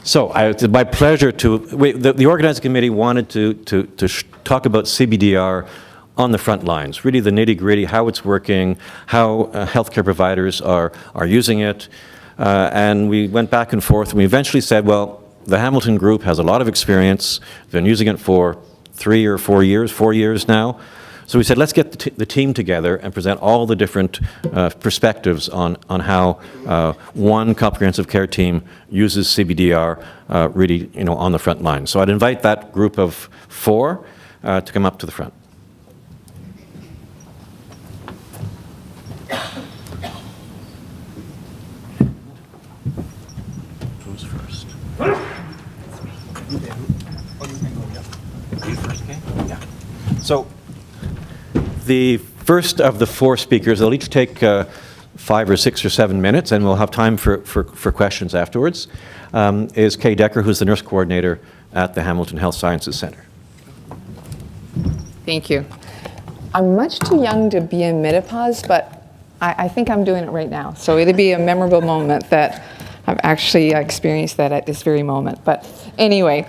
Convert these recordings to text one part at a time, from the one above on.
So it's my pleasure to, the organizing committee wanted to talk about CBDR on the front lines, really the nitty-gritty, how it's working, how healthcare providers are using it. And we went back and forth, and we eventually said, well, the Hamilton Group has a lot of experience, been using it for 3 or 4 years, 4 years now. So we said, let's get the team together and present all the different perspectives on how one comprehensive care team uses CBDR really, on the front line. So I'd invite that group of 4 to come up to the front. Who's first? You first, okay? Yeah. So the first of the 4 speakers, they'll each take 5 or 6 or 7 minutes, and we'll have time for questions afterwards, is Kay Decker, who's the nurse coordinator at the Hamilton Health Sciences Center. Thank you. I'm much too young to be in menopause, but I think I'm doing it right now. So it'll be a memorable moment that I've actually experienced that at this very moment. But anyway,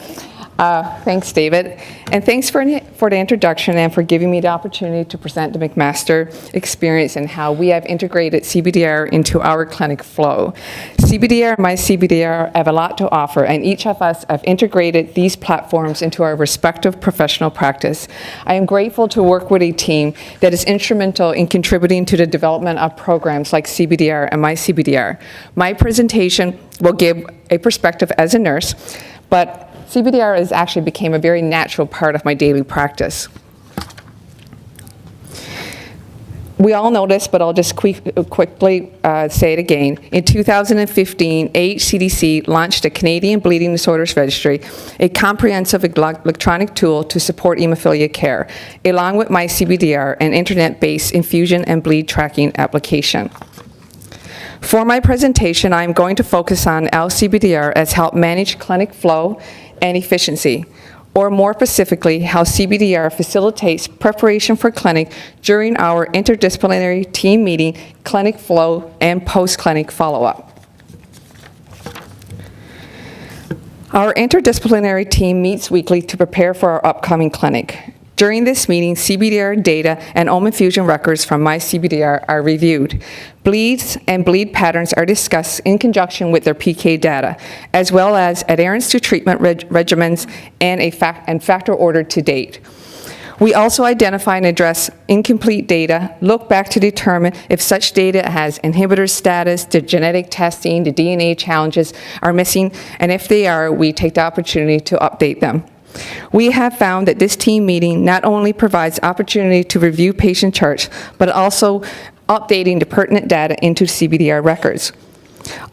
thanks, David. And thanks for the introduction and for giving me the opportunity to present the McMaster experience and how we have integrated CBDR into our clinic flow. CBDR and MyCBDR have a lot to offer, and each of us have integrated these platforms into our respective professional practice. I am grateful to work with a team that is instrumental in contributing to the development of programs like CBDR and MyCBDR. My presentation will give a perspective as a nurse, but CBDR has actually become a very natural part of my daily practice. We all know this, but I'll just quickly say it again. In 2015, AHCDC launched a Canadian Bleeding Disorders Registry, a comprehensive electronic tool to support hemophilia care, along with MyCBDR, an internet-based infusion and bleed tracking application. For my presentation, I'm going to focus on how CBDR has helped manage clinic flow and efficiency, or more specifically, how CBDR facilitates preparation for clinic during our interdisciplinary team meeting, clinic flow, and post-clinic follow-up. Our interdisciplinary team meets weekly to prepare for our upcoming clinic. During this meeting, CBDR data and home infusion records from MyCBDR are reviewed. Bleeds and bleed patterns are discussed in conjunction with their PK data, as well as adherence to treatment regimens and factor order to date. We also identify and address incomplete data, look back to determine if such data has inhibitor status, the genetic testing, the DNA challenges are missing, and if they are, we take the opportunity to update them. We have found that this team meeting not only provides opportunity to review patient charts, but also updating the pertinent data into CBDR records.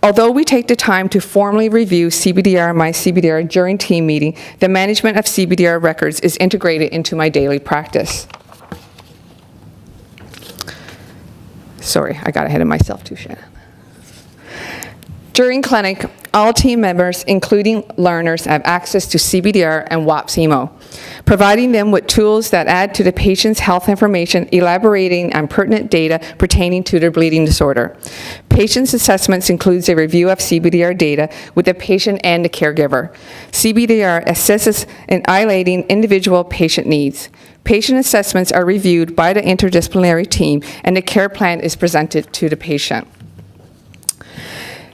Although we take the time to formally review CBDR and MyCBDR during team meeting, the management of CBDR records is integrated into my daily practice. Sorry, I got ahead of myself too, Shannon. During clinic, all team members, including learners, have access to CBDR and WAPPS Hemo, providing them with tools that add to the patient's health information, elaborating on pertinent data pertaining to their bleeding disorder. Patient's assessments includes a review of CBDR data with the patient and the caregiver. CBDR assesses in highlighting individual patient needs. Patient assessments are reviewed by the interdisciplinary team, and the care plan is presented to the patient.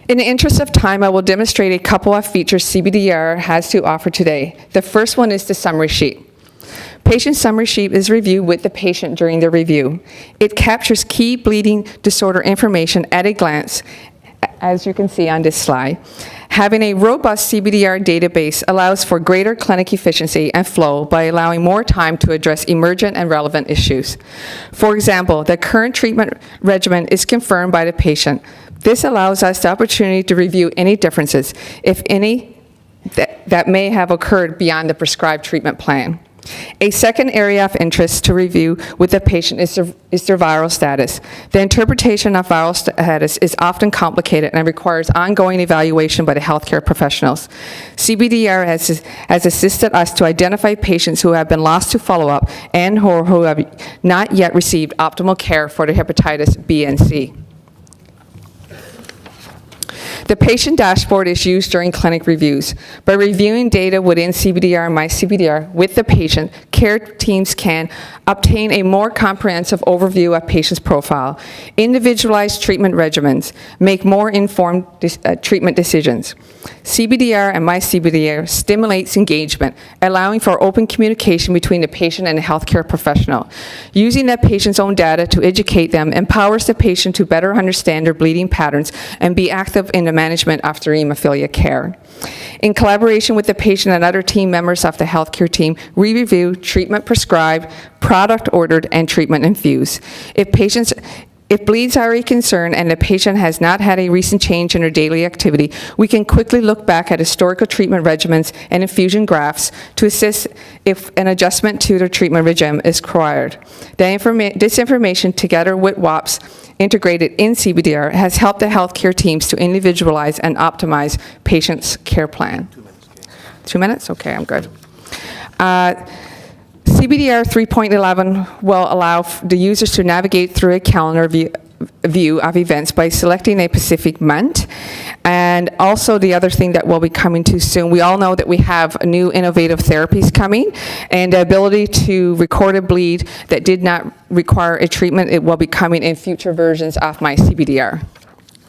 In the interest of time, I will demonstrate a couple of features CBDR has to offer today. The first one is the summary sheet. Patient summary sheet is reviewed with the patient during the review. It captures key bleeding disorder information at a glance, as you can see on this slide. Having a robust CBDR database allows for greater clinic efficiency and flow by allowing more time to address emergent and relevant issues. For example, the current treatment regimen is confirmed by the patient. This allows us the opportunity to review any differences, if any, that may have occurred beyond the prescribed treatment plan. A second area of interest to review with the patient is their viral status. The interpretation of viral status is often complicated and requires ongoing evaluation by the healthcare professionals. CBDR has assisted us to identify patients who have been lost to follow-up and who have not yet received optimal care for their hepatitis B and C. The patient dashboard is used during clinic reviews. By reviewing data within CBDR and MyCBDR with the patient, care teams can obtain a more comprehensive overview of patient's profile, individualize treatment regimens, make more informed treatment decisions. CBDR and MyCBDR stimulates engagement, allowing for open communication between the patient and the healthcare professional. Using the patient's own data to educate them empowers the patient to better understand their bleeding patterns and be active in the management of their hemophilia care. In collaboration with the patient and other team members of the healthcare team, we review treatment prescribed, product ordered, and treatment infused. If bleeds are a concern and the patient has not had a recent change in their daily activity, we can quickly look back at historical treatment regimens and infusion graphs to assist if an adjustment to their treatment regime is required. This information, together with WAPPS integrated in CBDR, has helped the healthcare teams to individualize and optimize patients' care plan. 2 minutes? Okay, I'm good. CBDR 3.11 will allow the users to navigate through a calendar view of events by selecting a specific month. And also the other thing that will be coming to soon, we all know that we have new innovative therapies coming, and the ability to record a bleed that did not require a treatment, it will be coming in future versions of MyCBDR.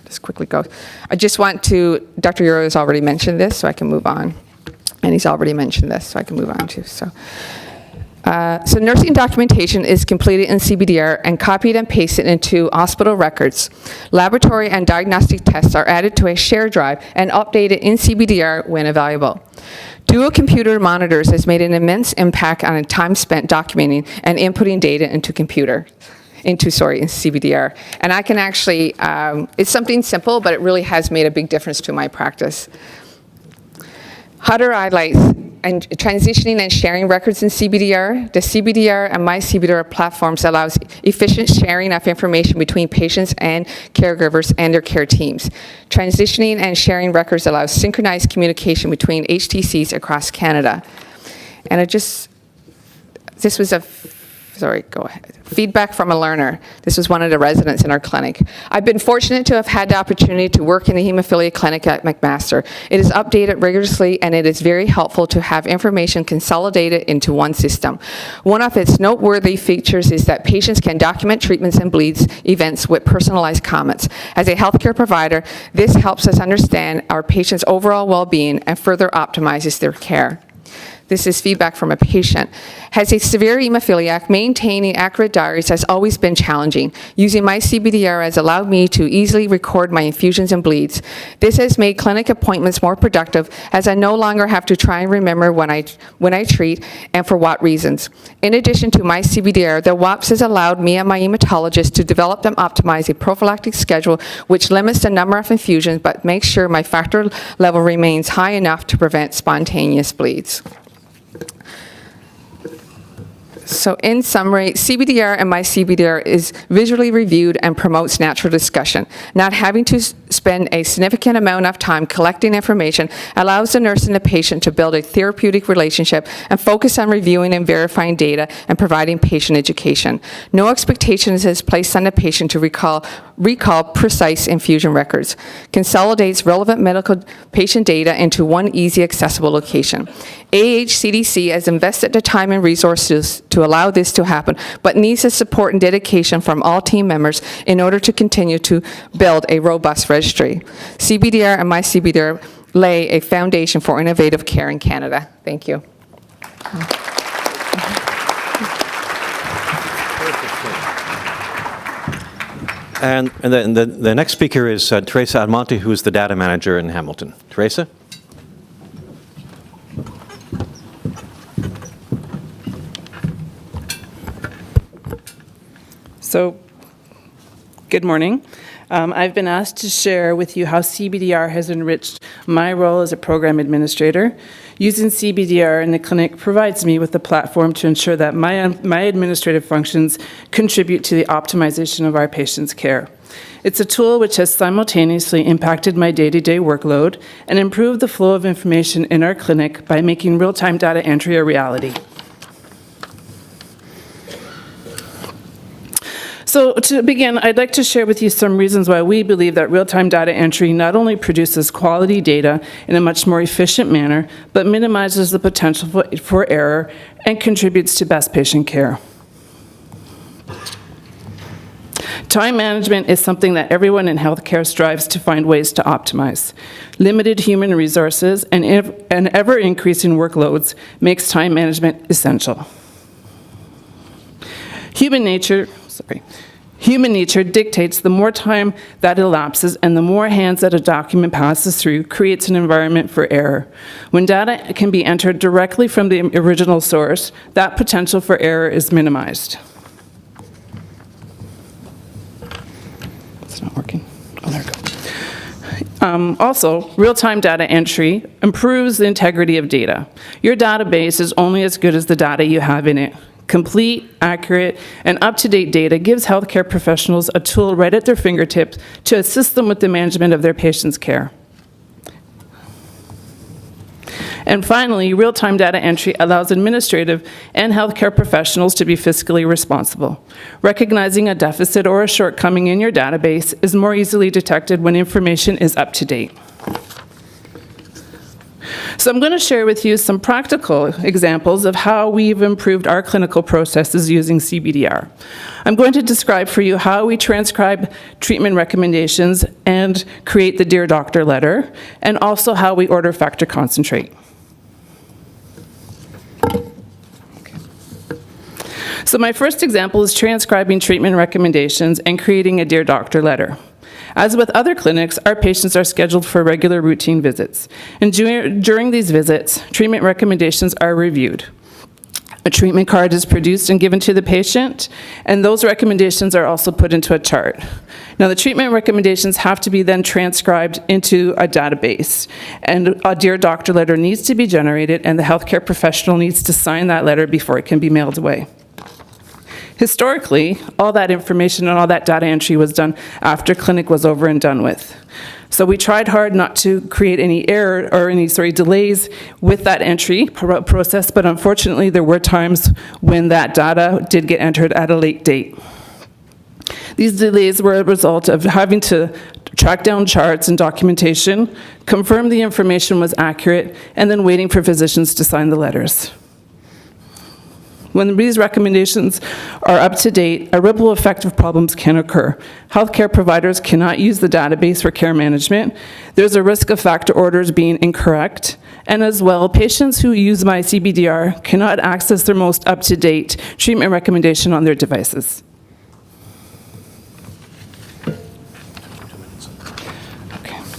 Just quickly go. I just want to, Dr. Euro has already mentioned this, so I can move on. And he's already mentioned this, so I can move on too. So nursing documentation is completed in CBDR and copied and pasted into hospital records. Laboratory and diagnostic tests are added to a shared drive and updated in CBDR when available. Dual computer monitors has made an immense impact on the time spent documenting and inputting data into in CBDR. And I can actually, it's something simple, but it really has made a big difference to my practice. Hutter highlights and transitioning and sharing records in CBDR. The CBDR and MyCBDR platforms allows efficient sharing of information between patients and caregivers and their care teams. Transitioning and sharing records allows synchronized communication between HTCs across Canada. And this was go ahead. Feedback from a learner. This was one of the residents in our clinic. I've been fortunate to have had the opportunity to work in the hemophilia clinic at McMaster. It is updated rigorously, and it is very helpful to have information consolidated into one system. One of its noteworthy features is that patients can document treatments and bleeds events with personalized comments. As a healthcare provider, this helps us understand our patients' overall well-being and further optimizes their care. This is feedback from a patient. Has a severe hemophiliac, maintaining accurate diaries has always been challenging. Using MyCBDR has allowed me to easily record my infusions and bleeds. This has made clinic appointments more productive, as I no longer have to try and remember when I treat and for what reasons. In addition to MyCBDR, the WAPPS has allowed me and my hematologist to develop and optimize a prophylactic schedule which limits the number of infusions but makes sure my factor level remains high enough to prevent spontaneous bleeds. So in summary, CBDR and MyCBDR is visually reviewed and promotes natural discussion. Not having to spend a significant amount of time collecting information allows the nurse and the patient to build a therapeutic relationship and focus on reviewing and verifying data and providing patient education. No expectations is placed on the patient to recall precise infusion records. Consolidates relevant medical patient data into one easy accessible location. AHCDC has invested the time and resources to allow this to happen, but needs the support and dedication from all team members in order to continue to build a robust registry. CBDR and MyCBDR lay a foundation for innovative care in Canada. Thank you. And then the next speaker is THERESA ALMONTE, who is the data manager in Hamilton. THERESA? So, good morning. I've been asked to share with you how CBDR has enriched my role as a program administrator. Using CBDR in the clinic provides me with a platform to ensure that my administrative functions contribute to the optimization of our patients' care. It's a tool which has simultaneously impacted my day-to-day workload and improved the flow of information in our clinic by making real-time data entry a reality. So to begin, I'd like to share with you some reasons why we believe that real-time data entry not only produces quality data in a much more efficient manner, but minimizes the potential for error and contributes to best patient care. Time management is something that everyone in healthcare strives to find ways to optimize. Limited human resources and ever-increasing workloads makes time management essential. Human nature dictates the more time that elapses and the more hands that a document passes through creates an environment for error. When data can be entered directly from the original source, that potential for error is minimized. It's not working. Oh, there we go. Also, real-time data entry improves the integrity of data. Your database is only as good as the data you have in it. Complete, accurate, and up-to-date data gives healthcare professionals a tool right at their fingertips to assist them with the management of their patients' care. And finally, real-time data entry allows administrative and healthcare professionals to be fiscally responsible. Recognizing a deficit or a shortcoming in your database is more easily detected when information is up to date. So I'm going to share with you some practical examples of how we've improved our clinical processes using CBDR. I'm going to describe for you how we transcribe treatment recommendations and create the Dear Doctor letter, and also how we order factor concentrate. So my first example is transcribing treatment recommendations and creating a Dear Doctor letter. As with other clinics, our patients are scheduled for regular routine visits. And during these visits, treatment recommendations are reviewed. A treatment card is produced and given to the patient, and those recommendations are also put into a chart. Now, the treatment recommendations have to be then transcribed into a database, and a Dear Doctor letter needs to be generated, and the healthcare professional needs to sign that letter before it can be mailed away. Historically, all that information and all that data entry was done after clinic was over and done with. So we tried hard not to create any error or any delays with that entry process, but unfortunately there were times when that data did get entered at a late date. These delays were a result of having to track down charts and documentation, confirm the information was accurate, and then waiting for physicians to sign the letters. When these recommendations are up to date, a ripple effect of problems can occur. Healthcare providers cannot use the database for care management. There's a risk of factor orders being incorrect. And as well, patients who use MyCBDR cannot access their most up-to-date treatment recommendation on their devices.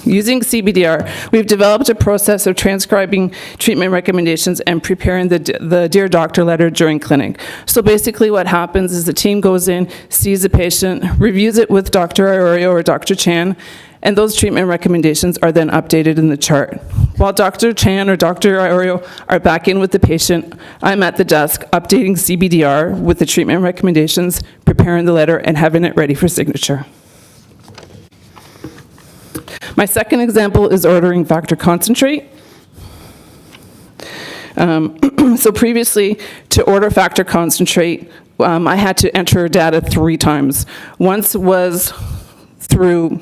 Using CBDR, we've developed a process of transcribing treatment recommendations and preparing the Dear Doctor letter during clinic. So basically what happens is the team goes in, sees the patient, reviews it with Dr. IORIO or Dr. Chan, and those treatment recommendations are then updated in the chart. While Dr. Chan or Dr. IORIO are back in with the patient, I'm at the desk updating CBDR with the treatment recommendations, preparing the letter, and having it ready for signature. My second example is ordering factor concentrate. So previously, to order factor concentrate, I had to enter data 3 times. Once was through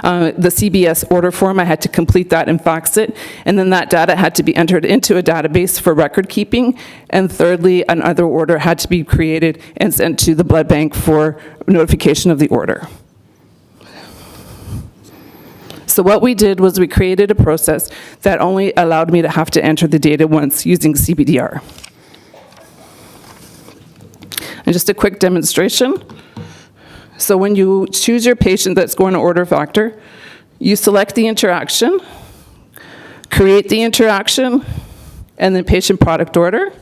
the CBS order form. I had to complete that and fax it, and then that data had to be entered into a database for record keeping, and thirdly, another order had to be created and sent to the blood bank for notification of the order. So what we did was we created a process that only allowed me to have to enter the data once using CBDR. And just a quick demonstration. So when you choose your patient that's going to order factor, you select the interaction, create the interaction, and then patient product order.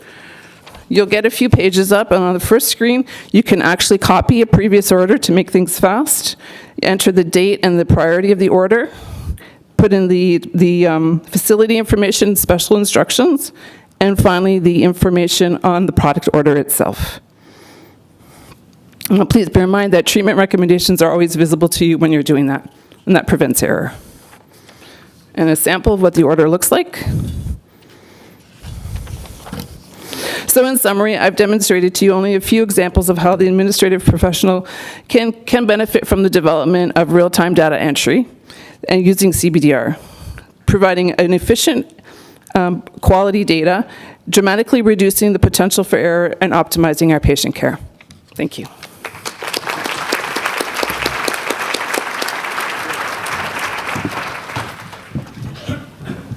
You'll get a few pages up, and on the first screen, you can actually copy a previous order to make things fast, enter the date and the priority of the order, put in the facility information, special instructions, and finally, the information on the product order itself. Now, please bear in mind that treatment recommendations are always visible to you when you're doing that, and that prevents error. And a sample of what the order looks like. So in summary, I've demonstrated to you only a few examples of how the administrative professional can benefit from the development of real-time data entry and using CBDR, providing an efficient quality data, dramatically reducing the potential for error, and optimizing our patient care. Thank you.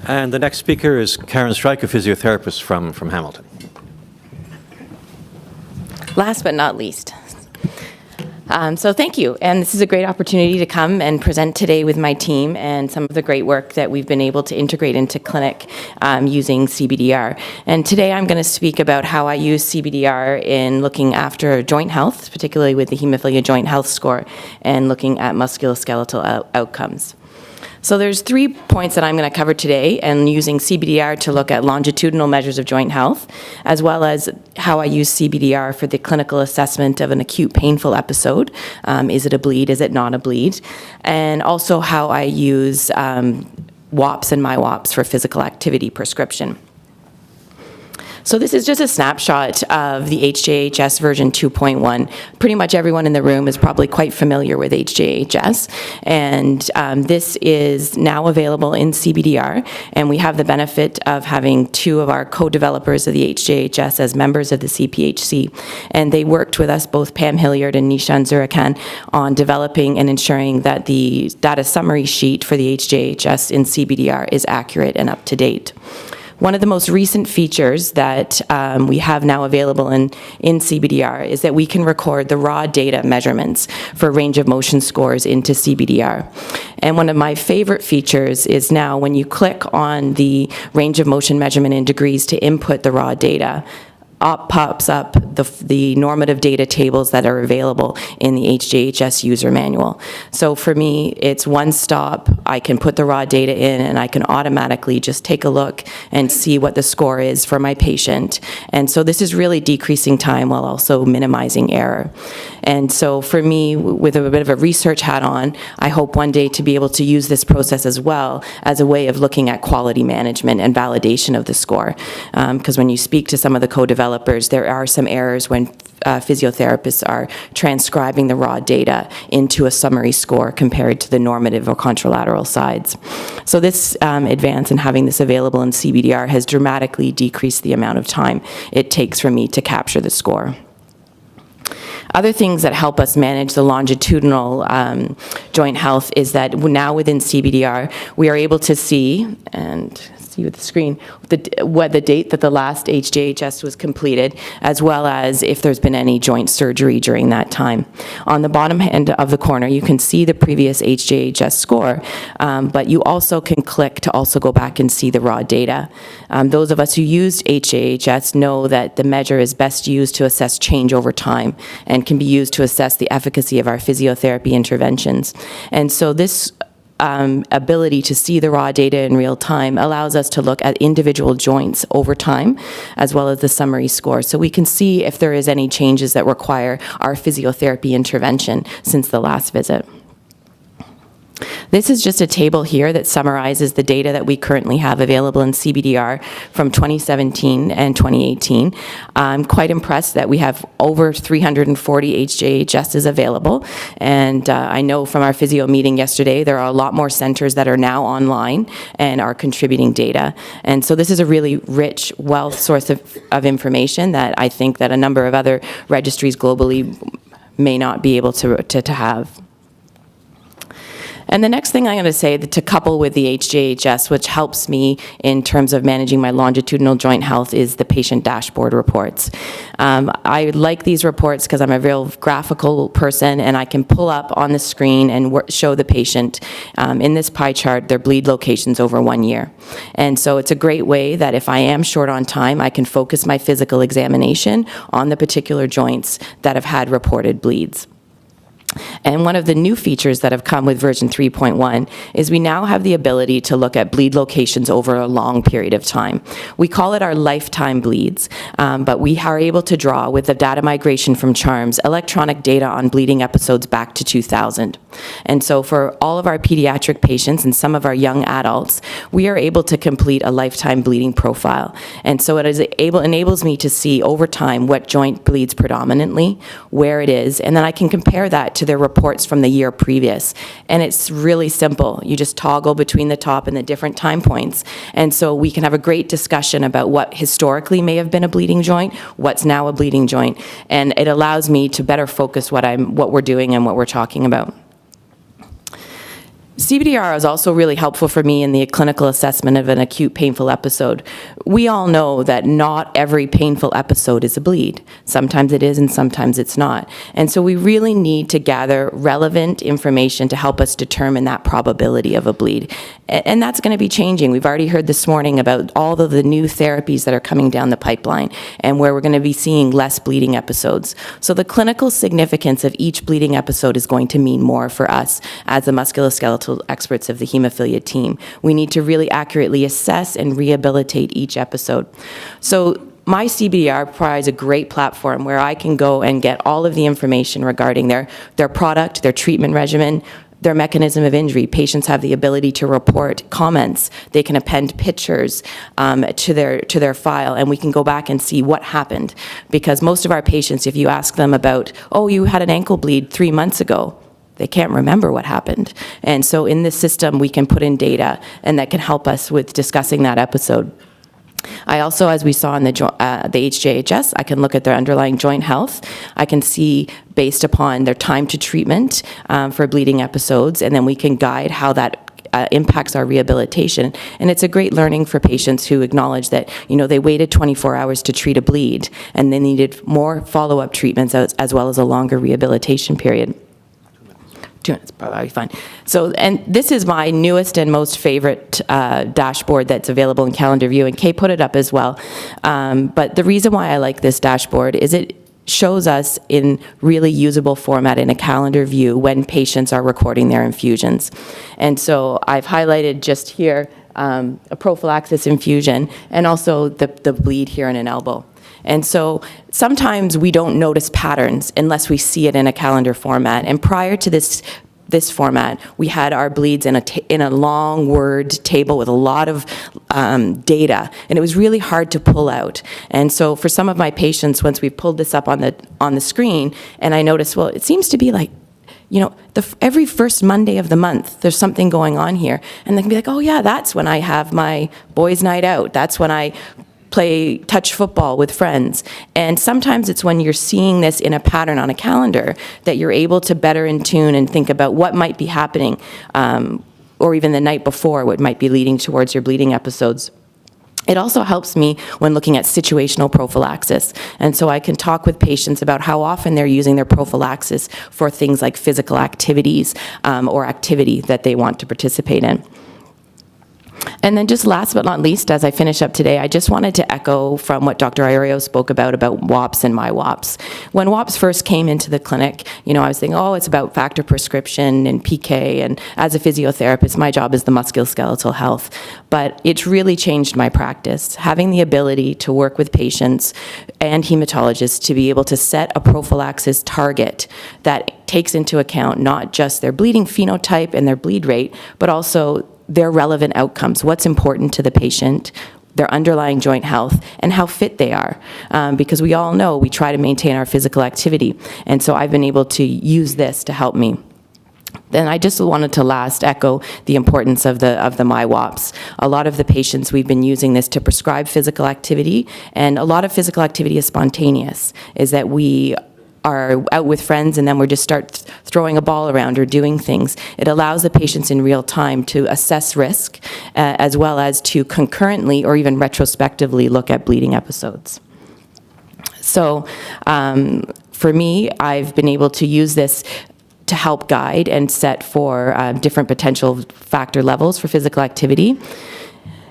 And the next speaker is Karen Strike, a physiotherapist from Hamilton. Last but not least. So thank you, and this is a great opportunity to come and present today with my team and some of the great work that we've been able to integrate into clinic using CBDR. And today I'm going to speak about how I use CBDR in looking after joint health, particularly with the Hemophilia Joint Health Score, and looking at musculoskeletal outcomes. So there's 3 points that I'm going to cover today, and using CBDR to look at longitudinal measures of joint health, as well as how I use CBDR for the clinical assessment of an acute painful episode. Is it a bleed? Is it not a bleed? And also how I use WAPPS and MyWAPPS for physical activity prescription. So this is just a snapshot of the HJHS version 2.1. Pretty much everyone in the room is probably quite familiar with HJHS, and this is now available in CBDR, and we have the benefit of having 2 of our co-developers of the HJHS as members of the CPHC, and they worked with us, both Pam Hilliard and Nishan Zurakan, on developing and ensuring that the data summary sheet for the HJHS in CBDR is accurate and up to date. One of the most recent features that we have now available in CBDR is that we can record the raw data measurements for range of motion scores into CBDR. And one of my favorite features is now when you click on the range of motion measurement in degrees to input the raw data, pops up the normative data tables that are available in the HJHS user manual. So for me, it's one stop. I can put the raw data in, and I can automatically just take a look and see what the score is for my patient. And so this is really decreasing time while also minimizing error. And so for me, with a bit of a research hat on, I hope one day to be able to use this process as well as a way of looking at quality management and validation of the score. Because when you speak to some of the co-developers, there are some errors when physiotherapists are transcribing the raw data into a summary score compared to the normative or contralateral sides. So this advance in having this available in CBDR has dramatically decreased the amount of time it takes for me to capture the score. Other things that help us manage the longitudinal joint health is that now within CBDR, we are able to see, and see with the screen, the date that the last HJHS was completed, as well as if there's been any joint surgery during that time. On the bottom end of the corner, you can see the previous HJHS score, but you also can click to also go back and see the raw data. Those of us who used HJHS know that the measure is best used to assess change over time and can be used to assess the efficacy of our physiotherapy interventions. And so this ability to see the raw data in real time allows us to look at individual joints over time, as well as the summary score, so we can see if there is any changes that require our physiotherapy intervention since the last visit. This is just a table here that summarizes the data that we currently have available in CBDR from 2017 and 2018. I'm quite impressed that we have over 340 HJHSs available, and I know from our physio meeting yesterday there are a lot more centers that are now online and are contributing data. And so this is a really rich wealth source of information that I think that a number of other registries globally may not be able to have. And the next thing I'm going to say, that to couple with the HJHS, which helps me in terms of managing my longitudinal joint health, is the patient dashboard reports. I like these reports because I'm a real graphical person, and I can pull up on the screen and show the patient in this pie chart their bleed locations over 1 year. And so it's a great way that if I am short on time, I can focus my physical examination on the particular joints that have had reported bleeds. And one of the new features that have come with version 3.1 is we now have the ability to look at bleed locations over a long period of time. We call it our lifetime bleeds, but we are able to draw, with the data migration from CHARMS, electronic data on bleeding episodes back to 2000. And so for all of our pediatric patients and some of our young adults, we are able to complete a lifetime bleeding profile. And so it enables me to see over time what joint bleeds predominantly, where it is, and then I can compare that to their reports from the year previous. And it's really simple. You just toggle between the top and the different time points. And so we can have a great discussion about what historically may have been a bleeding joint, what's now a bleeding joint, and it allows me to better focus what we're doing and what we're talking about. CBDR is also really helpful for me in the clinical assessment of an acute painful episode. We all know that not every painful episode is a bleed. Sometimes it is and sometimes it's not. And so we really need to gather relevant information to help us determine that probability of a bleed. And that's going to be changing. We've already heard this morning about all of the new therapies that are coming down the pipeline and where we're going to be seeing less bleeding episodes. So the clinical significance of each bleeding episode is going to mean more for us as the musculoskeletal experts of the hemophilia team. We need to really accurately assess and rehabilitate each episode. So my CBDR provides a great platform where I can go and get all of the information regarding their product, their treatment regimen, their mechanism of injury. Patients have the ability to report comments. They can append pictures to their file, and we can go back and see what happened. Because most of our patients, if you ask them about, oh, you had an ankle bleed 3 months ago, they can't remember what happened. And so in this system, we can put in data, and that can help us with discussing that episode. I also, as we saw in the HJHS, I can look at their underlying joint health. I can see, based upon their time to treatment for bleeding episodes, and then we can guide how that impacts our rehabilitation. And it's a great learning for patients who acknowledge that, they waited 24 hours to treat a bleed, and they needed more follow-up treatments as well as a longer rehabilitation period. 2 minutes, probably fine. So, and this is my newest and most favorite dashboard that's available in Calendar View, and Kay put it up as well. But the reason why I like this dashboard is it shows us in really usable format in a calendar view when patients are recording their infusions. And so I've highlighted just here a prophylaxis infusion and also the bleed here in an elbow. And so sometimes we don't notice patterns unless we see it in a calendar format. And prior to this format, we had our bleeds in a long word table with a lot of data, and it was really hard to pull out. And so for some of my patients, once we pulled this up on the screen, and I noticed, well, it seems to be like, every first Monday of the month, there's something going on here. And they can be like, oh yeah, that's when I have my boys' night out. That's when I play touch football with friends. And sometimes it's when you're seeing this in a pattern on a calendar that you're able to better in tune and think about what might be happening, or even the night before, what might be leading towards your bleeding episodes. It also helps me when looking at situational prophylaxis. And so I can talk with patients about how often they're using their prophylaxis for things like physical activities or activity that they want to participate in. And then just last but not least, as I finish up today, I just wanted to echo from what Dr. IORIO spoke about WAPPS and MyWAPPS. When WAPPS first came into the clinic, I was thinking, oh, it's about factor prescription and PK, and as a physiotherapist, my job is the musculoskeletal health. But it's really changed my practice. Having the ability to work with patients and hematologists to be able to set a prophylaxis target that takes into account not just their bleeding phenotype and their bleed rate, but also their relevant outcomes, what's important to the patient, their underlying joint health, and how fit they are. Because we all know we try to maintain our physical activity. And so I've been able to use this to help me. Then I just wanted to last echo the importance of the MyWAPPS. A lot of the patients, we've been using this to prescribe physical activity, and a lot of physical activity is spontaneous, is that we are out with friends and then we just start throwing a ball around or doing things. It allows the patients in real time to assess risk as well as to concurrently or even retrospectively look at bleeding episodes. So for me, I've been able to use this to help guide and set for different potential factor levels for physical activity.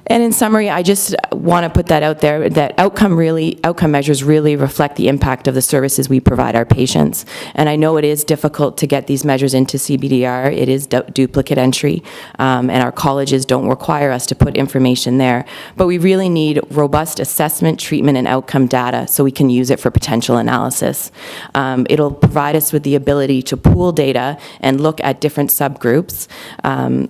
And in summary, I just want to put that out there, that outcome measures really reflect the impact of the services we provide our patients. And I know it is difficult to get these measures into CBDR. It is duplicate entry, and our colleges don't require us to put information there. But we really need robust assessment, treatment, and outcome data so we can use it for potential analysis. It'll provide us with the ability to pool data and look at different subgroups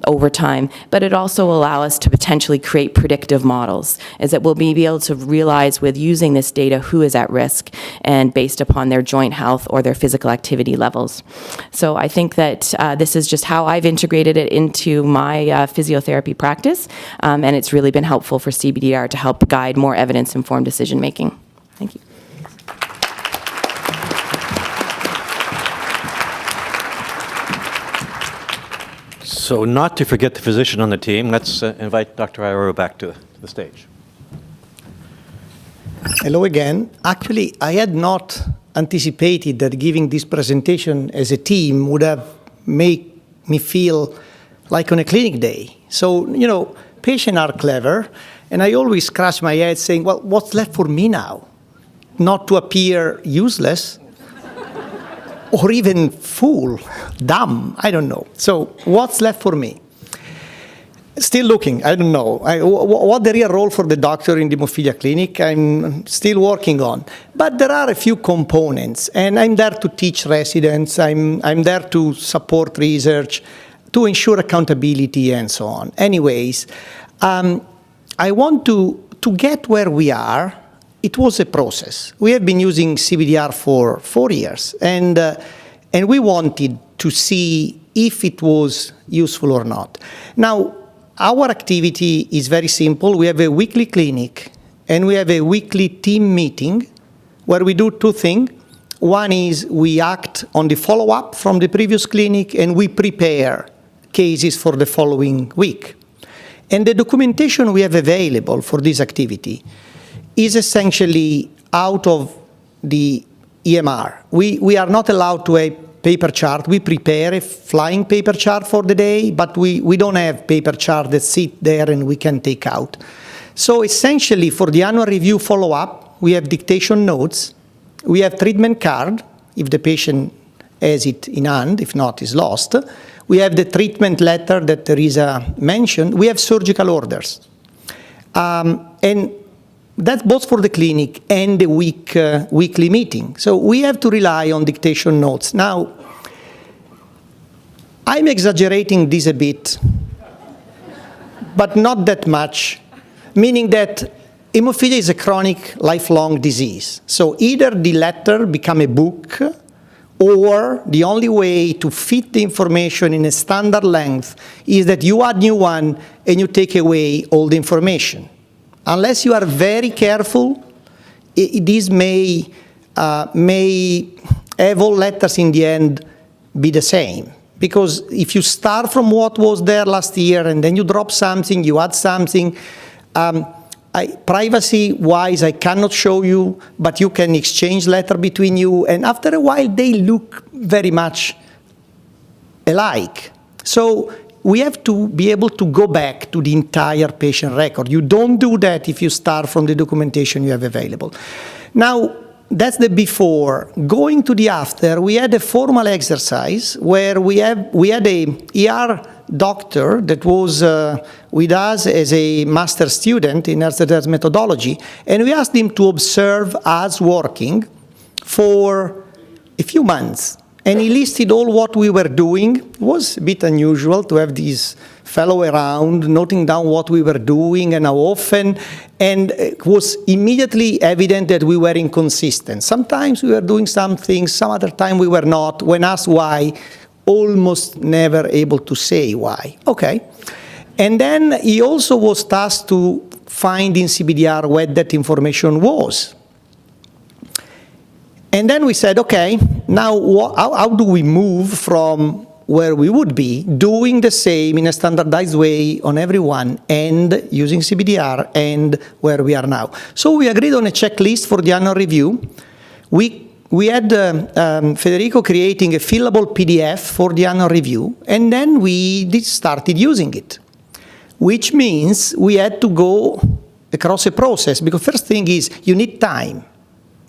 over time, but it also allow us to potentially create predictive models, is that we'll be able to realize with using this data who is at risk and based upon their joint health or their physical activity levels. So I think that this is just how I've integrated it into my physiotherapy practice, and it's really been helpful for CBDR to help guide more evidence-informed decision-making. Thank you. So not to forget the physician on the team, let's invite Dr. IORIO back to the stage. Hello again. Actually, I had not anticipated that giving this presentation as a team would have made me feel like on a clinic day. So, you know, patients are clever, and I always scratch my head saying, well, what's left for me now? Not to appear useless or even fool, dumb, I don't know. So what's left for me? Still looking, I don't know. What the real role for the doctor in the hemophilia clinic, I'm still working on. But there are a few components, and I'm there to teach residents, I'm there to support research, to ensure accountability, and so on. Anyways, I want to get where we are. It was a process. We have been using CBDR for 4 years, and we wanted to see if it was useful or not. Now, our activity is very simple. We have a weekly clinic, and we have a weekly team meeting where we do two things. One is we act on the follow-up from the previous clinic, and we prepare cases for the following week. And the documentation we have available for this activity is essentially out of the EMR. We are not allowed to have paper chart. We prepare a flying paper chart for the day, but we don't have paper chart that sit there and we can take out. So essentially for the annual review follow-up, we have dictation notes, we have treatment card, if the patient has it in hand, if not, is lost. We have the treatment letter that THERESA mentioned. We have surgical orders. And that's both for the clinic and the weekly meeting. So we have to rely on dictation notes. Now, I'm exaggerating this a bit, but not that much, meaning that hemophilia is a chronic, lifelong disease. So either the letter become a book, or the only way to fit the information in a standard length is that you add new one and you take away all the information. Unless you are very careful, these may have all letters in the end be the same. Because if you start from what was there last year and then you drop something, you add something, privacy-wise, I cannot show you, but you can exchange letter between you, and after a while, they look very much alike. So we have to be able to go back to the entire patient record. You don't do that if you start from the documentation you have available. Now, that's the before. Going to the after, we had a formal exercise where we had a ER doctor that was with us as a master student in Interdisciplinary methodology, and we asked him to observe us working for a few months. And he listed all what we were doing. It was a bit unusual to have this fellow around, noting down what we were doing and how often, and it was immediately evident that we were inconsistent. Sometimes we were doing some things, some other time we were not. When asked why, almost never able to say why. Okay. And then he also was tasked to find in CBDR where that information was. And then we said, okay, now how do we move from where we would be, doing the same in a standardized way on everyone and using CBDR and where we are now? So we agreed on a checklist for the annual review. We had Federico creating a fillable PDF for the annual review, and then we started using it. which means we had to go across a process, because first thing is you need time.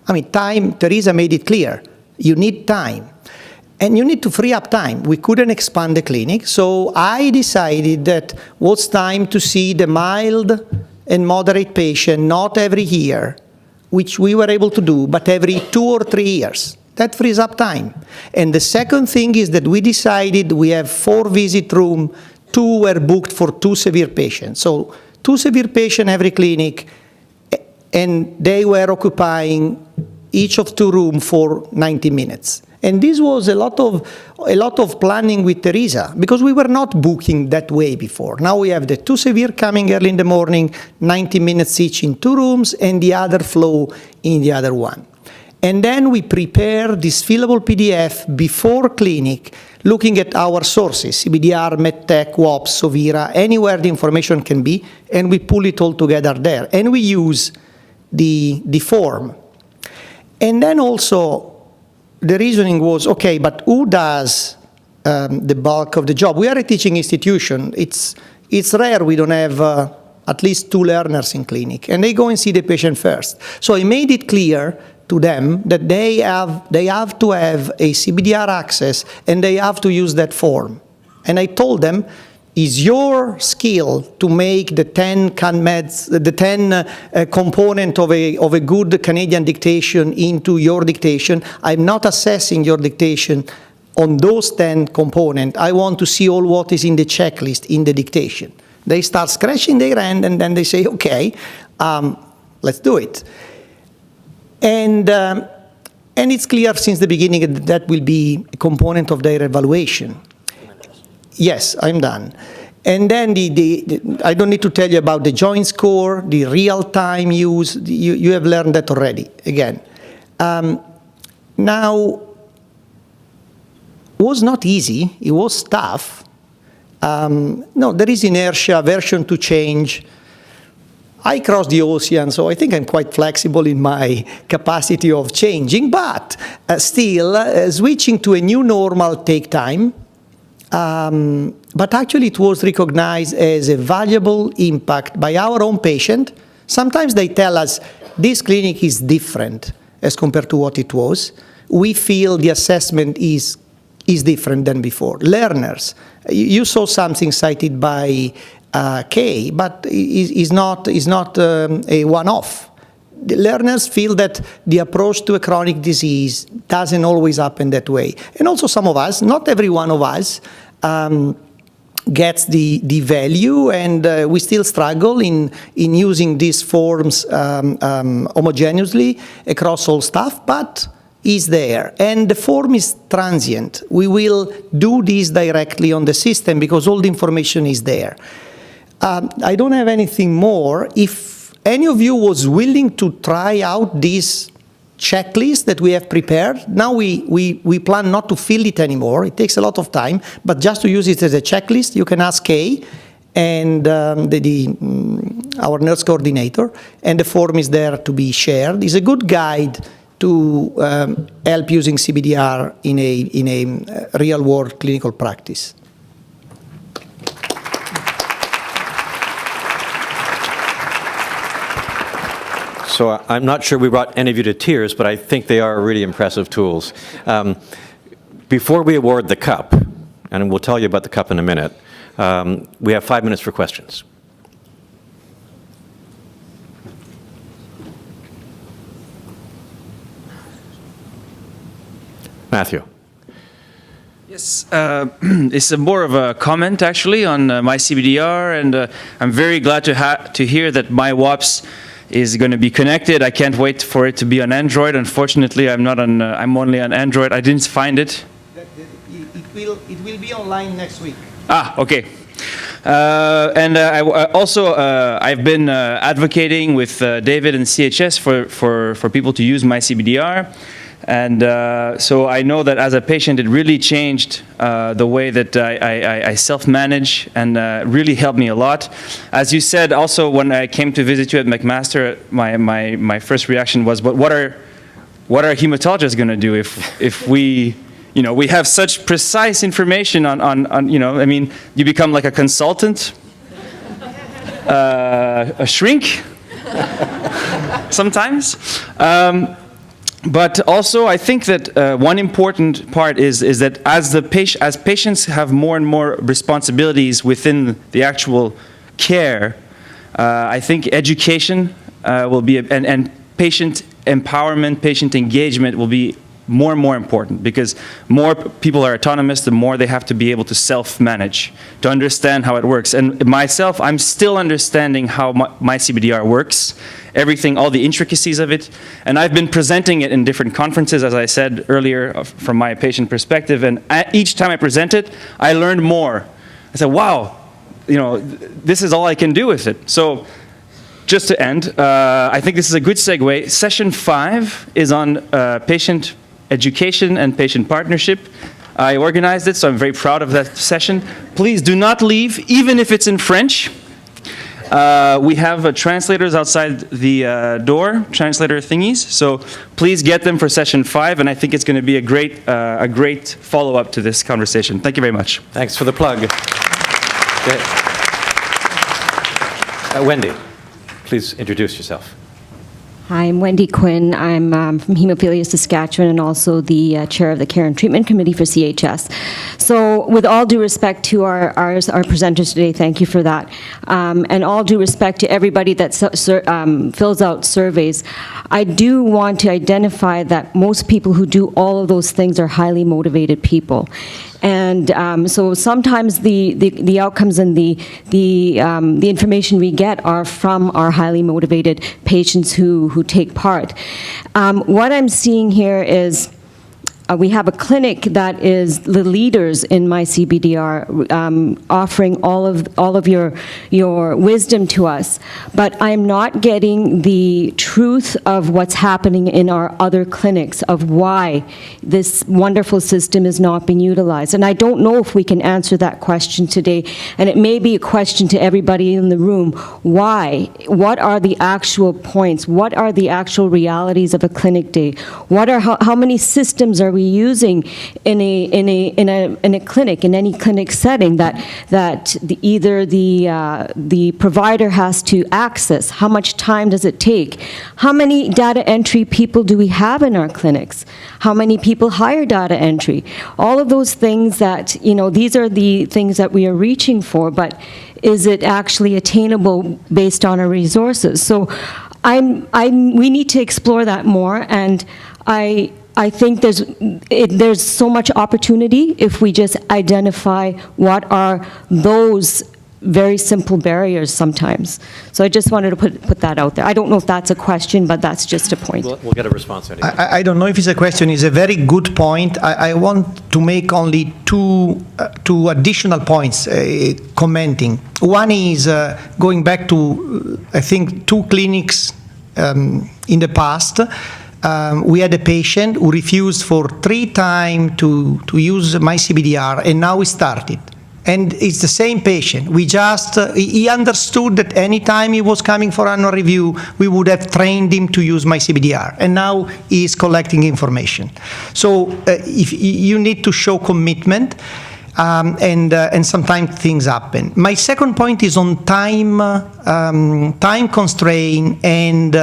I mean, time, Theresa made it clear. You need time. And you need to free up time. We couldn't expand the clinic, so I decided that it was time to see the mild and moderate patient, not every year, which we were able to do, but every 2 or 3 years. That frees up time. And the second thing is that we decided we have 4 visit rooms, 2 were booked for 2 severe patients. So 2 severe patients every clinic, and they were occupying each of 2 rooms for 90 minutes. And this was a lot of planning with Theresa, because we were not booking that way before. Now we have the 2 severe coming early in the morning, 90 minutes each in 2 rooms, and the other flow in the other one. And then we prepare this fillable PDF before clinic, looking at our sources, CBDR, MedTech, WAPPS, Sovira, anywhere the information can be, and we pull it all together there. And we use the form. And then also, the reasoning was, okay, but who does the bulk of the job? We are a teaching institution. It's rare we don't have at least 2 learners in clinic, and they go and see the patient first. So I made it clear to them that they have to have a CBDR access, and they have to use that form. And I told them, is your skill to make the 10 component of a good Canadian dictation into your dictation. I'm not assessing your dictation on those 10 components. I want to see all what is in the checklist in the dictation. They start scratching their hand, and then they say, okay, let's do it. And it's clear since the beginning that that will be a component of their evaluation. Yes, I'm done. And then I don't need to tell you about the joint score, the real-time use. You have learned that already, again. Now, it was not easy. It was tough. No, there is inertia, aversion to change. I crossed the ocean, so I think I'm quite flexible in my capacity of changing, but still, switching to a new normal take time. But actually it was recognized as a valuable impact by our own patient. Sometimes they tell us, this clinic is different as compared to what it was. We feel the assessment is different than before. Learners, you saw something cited by Kay, but is not a one-off. The learners feel that the approach to a chronic disease doesn't always happen that way. And also some of us, not every one of us, gets the value, and we still struggle in using these forms homogeneously across all staff, but is there. And the form is transient. We will do this directly on the system because all the information is there. I don't have anything more. If any of you was willing to try out this checklist that we have prepared, now we plan not to fill it anymore. It takes a lot of time, but just to use it as a checklist, you can ask Kay and our nurse coordinator, and the form is there to be shared. It's a good guide to help using CBDR in a real-world clinical practice. So I'm not sure we brought any of you to tears, but I think they are really impressive tools. Before we award the cup, and we'll tell you about the cup in a minute, we have 5 minutes for questions. Matthew. Yes, it's more of a comment actually on my CBDR, and I'm very glad to hear that MyWAPPS is going to be connected. I can't wait for it to be on Android. Unfortunately, I'm only on Android. I didn't find it. It will be online next week. Ah, okay. And I've been advocating with David and CHS for people to use my CBDR. And so I know that as a patient, it really changed the way that I self-manage, and really helped me a lot. As you said, also when I came to visit you at McMaster, my first reaction was, but what are hematologists going to do if we have such precise information on I mean, you become like a consultant. a shrink sometimes. But also, I think that one important part is that as patients have more and more responsibilities within the actual care, I think education will be, and patient empowerment, patient engagement will be more and more important, because more people are autonomous, the more they have to be able to self-manage, to understand how it works. And myself, I'm still understanding how my CBDR works, everything, all the intricacies of it. And I've been presenting it in different conferences, as I said earlier, from my patient perspective. And each time I present it, I learned more. I said, wow, this is all I can do with it. So just to end, I think this is a good segue. Session 5 is on patient education and patient partnership. I organized it, so I'm very proud of that session. Please do not leave, even if it's in French. We have translators outside the door, translator thingies, so please get them for session 5, and I think it's going to be a great follow-up to this conversation. Thank you very much. Thanks for the plug. Wendy, please introduce yourself. Hi, I'm Wendy Quinn. I'm from Hemophilia, Saskatchewan, and also the chair of the Care and Treatment Committee for CHS. So with all due respect to our presenters today, thank you for that, and all due respect to everybody that fills out surveys, I do want to identify that most people who do all of those things are highly motivated people. And so sometimes the outcomes and the information we get are from our highly motivated patients who take part. What I'm seeing here is we have a clinic that is the leaders in MyCBDR, offering all of your wisdom to us, but I'm not getting the truth of what's happening in our other clinics, of why this wonderful system is not being utilized. And I don't know if we can answer that question today, and it may be a question to everybody in the room. Why? What are the actual points? What are the actual realities of a clinic day? How many systems are we using in a clinic, in any clinic setting, that either the provider has to access? How much time does it take? How many data entry people do we have in our clinics? How many people hire data entry? All of those things that, these are the things that we are reaching for, but is it actually attainable based on our resources? So we need to explore that more, and I think there's so much opportunity if we just identify what are those very simple barriers sometimes. So I just wanted to put that out there. I don't know if that's a question, but that's just a point. We'll get a response anyway. I don't know if it's a question. It's a very good point. I want to make only two additional points commenting. One is going back to, I think, 2 clinics in the past. We had a patient who refused for 3 times to use MyCBDR, and now we started. And it's the same patient. He understood that any time he was coming for annual review, we would have trained him to use MyCBDR, and now he is collecting information. So if you need to show commitment, and sometimes things happen. My second point is on time constraint and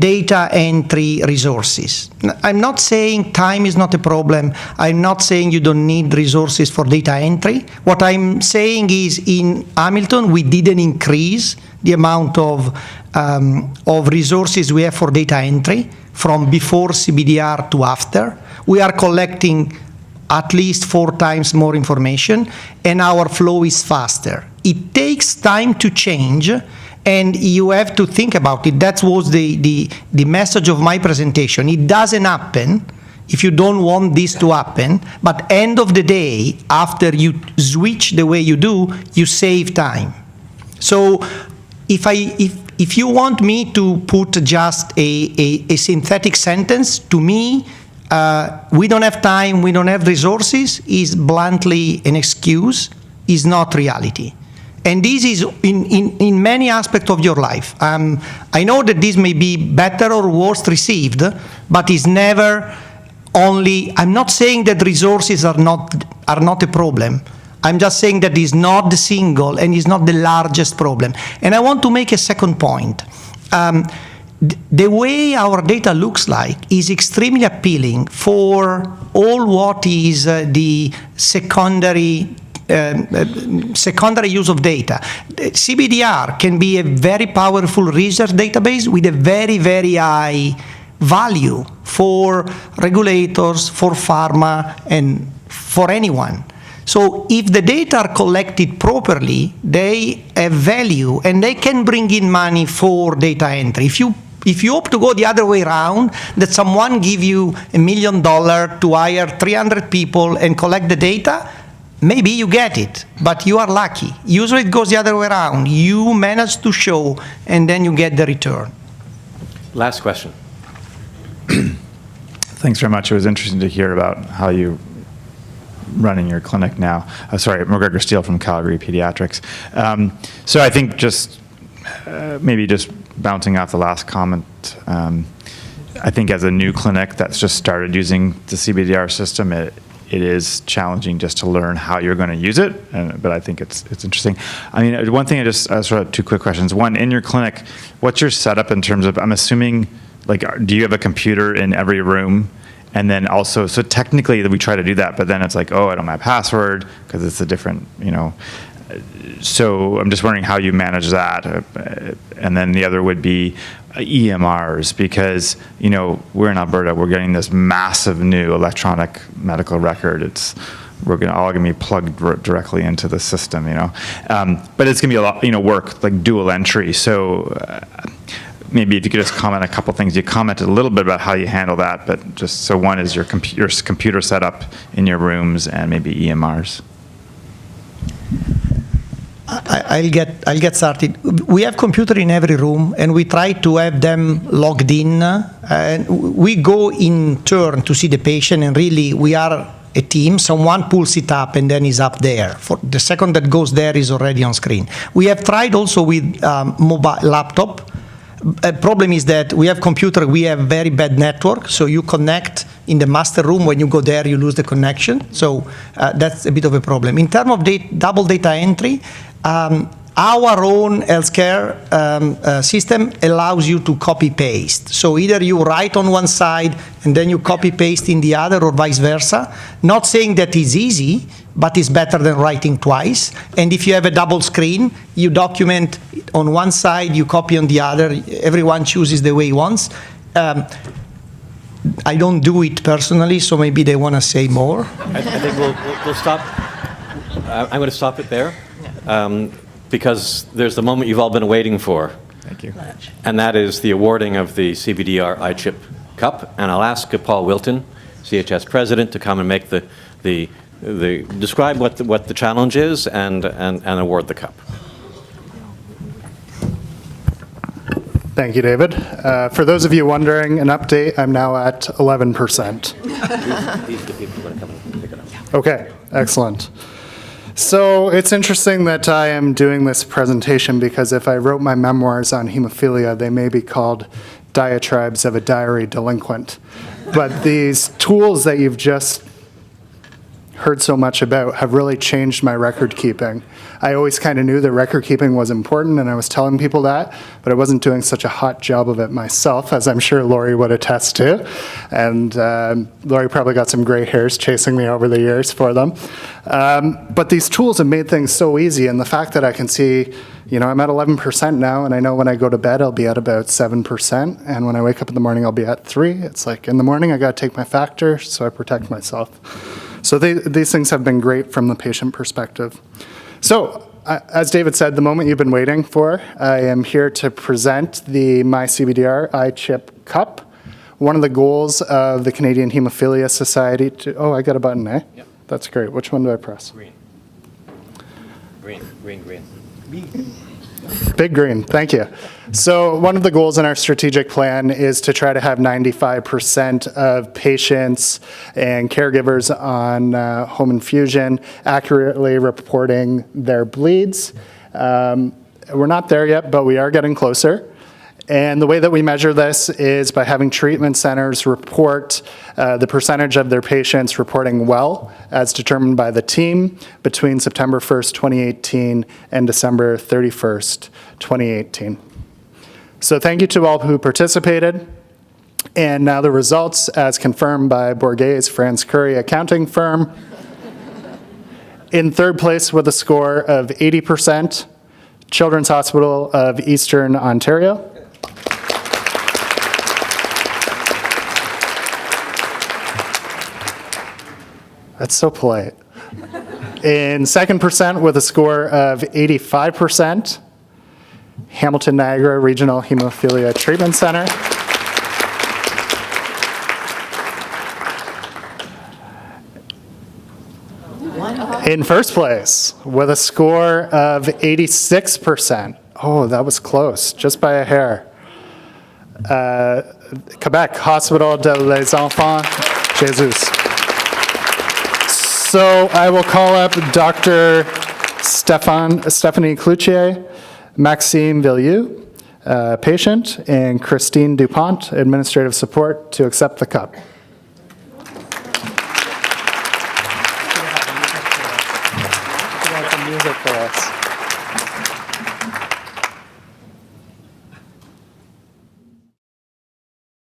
data entry resources. I'm not saying time is not a problem. I'm not saying you don't need resources for data entry. What I'm saying is in Hamilton, we didn't increase the amount of resources we have for data entry from before CBDR to after. We are collecting at least 4 times more information, and our flow is faster. It takes time to change, and you have to think about it. That was the message of my presentation. It doesn't happen if you don't want this to happen, but end of the day, after you switch the way you do, you save time. So if you want me to put just a synthetic sentence, to me, we don't have time, we don't have resources, is bluntly an excuse, is not reality. And this is in many aspects of your life. I know that this may be better or worse received, but it's never only, I'm not saying that resources are not a problem. I'm just saying that is not the single and is not the largest problem. And I want to make a second point. The way our data looks like is extremely appealing for all what is the secondary use of data. CBDR can be a very powerful research database with a very, very high value for regulators, for pharma, and for anyone. So if the data are collected properly, they have value and they can bring in money for data entry. If you opt to go the other way around, that someone give you $1 million to hire 300 people and collect the data, maybe you get it, but you are lucky. Usually it goes the other way around. You manage to show, and then you get the return. Last question. Thanks very much. It was interesting to hear about how you running your clinic now. Sorry, McGregor Steele from Calgary Pediatrics. So I think just maybe just bouncing off the last comment, I think as a new clinic that's just started using the CBDR system, it is challenging just to learn how you're going to use it, but I think it's interesting. I mean, one thing I sort of 2 quick questions. One, in your clinic, what's your setup in terms of, I'm assuming, like, do you have a computer in every room? And then also, so technically we try to do that, but then it's like, oh, I don't have my password because it's a different, so I'm just wondering how you manage that. And then the other would be EMRs, because, we're in Alberta, we're getting this massive new electronic medical record. We're all going to be plugged directly into the system, But it's going to be a lot, work, like dual entry. So maybe if you could just comment a couple things. You commented a little bit about how you handle that, but just so one is your computer setup in your rooms and maybe EMRs. I'll get started. We have computer in every room, and we try to have them logged in. And we go in turn to see the patient, and really we are a team. Someone pulls it up, and then is up there. For the second that goes there is already on screen. We have tried also with mobile laptop. A problem is that we have computer, we have very bad network, so you connect in the master room. When you go there, you lose the connection. So that's a bit of a problem. In terms of double data entry, our own healthcare system allows you to copy-paste. So either you write on one side and then you copy-paste in the other, or vice versa. Not saying that it's easy, but it's better than writing twice. And if you have a double screen, you document on one side, you copy on the other. Everyone chooses the way he wants. I don't do it personally, so maybe they want to say more. I think we'll stop. I'm going to stop it there. Because there's the moment you've all been waiting for. Thank you. And that is the awarding of the CBDR iChip Cup. And I'll ask Paul Wilton, CHS President, to come and make describe what the challenge is and award the cup. Thank you, David. For those of you wondering, an update, I'm now at 11%. These are the people who are going to come and pick it up. Okay, excellent. So it's interesting that I am doing this presentation, because if I wrote my memoirs on hemophilia, they may be called Diatribes of a Diary Delinquent. But these tools that you've just heard so much about have really changed my record keeping. I always kind of knew that record keeping was important, and I was telling people that, but I wasn't doing such a hot job of it myself, as I'm sure Lori would attest to. And Lori probably got some gray hairs chasing me over the years for them. But these tools have made things so easy, and the fact that I can see, I'm at 11% now, and I know when I go to bed I'll be at about 7%, and when I wake up in the morning I'll be at 3%. It's like in the morning I got to take my factor, so I protect myself. So these things have been great from the patient perspective. So, as David said, the moment you've been waiting for, I am here to present the MyCBDR iChip Cup. One of the goals of the Canadian Hemophilia Society I got a button, eh? Yep. That's great. Which one do I press? Green. Green. Big green, thank you. So one of the goals in our strategic plan is to try to have 95% of patients and caregivers on home infusion accurately reporting their bleeds. We're not there yet, but we are getting closer. And the way that we measure this is by having treatment centers report the percentage of their patients reporting well, as determined by the team, between September 1st, 2018 and December 31st, 2018. So thank you to all who participated. And now the results, as confirmed by Bourget's France Curry accounting firm. In third place with a score of 80%, Children's Hospital of Eastern Ontario. That's so polite. In second percent with a score of 85%, Hamilton Niagara Regional Hemophilia Treatment Center. In first place with a score of 86%. Oh, that was close, just by a hair. Quebec Hospital de les Enfants Jesus. So I will call up Dr. Stephanie Cloutier, Maxime Villieu, patient, and Christine Dupont, administrative support, to accept the cup. Music for us.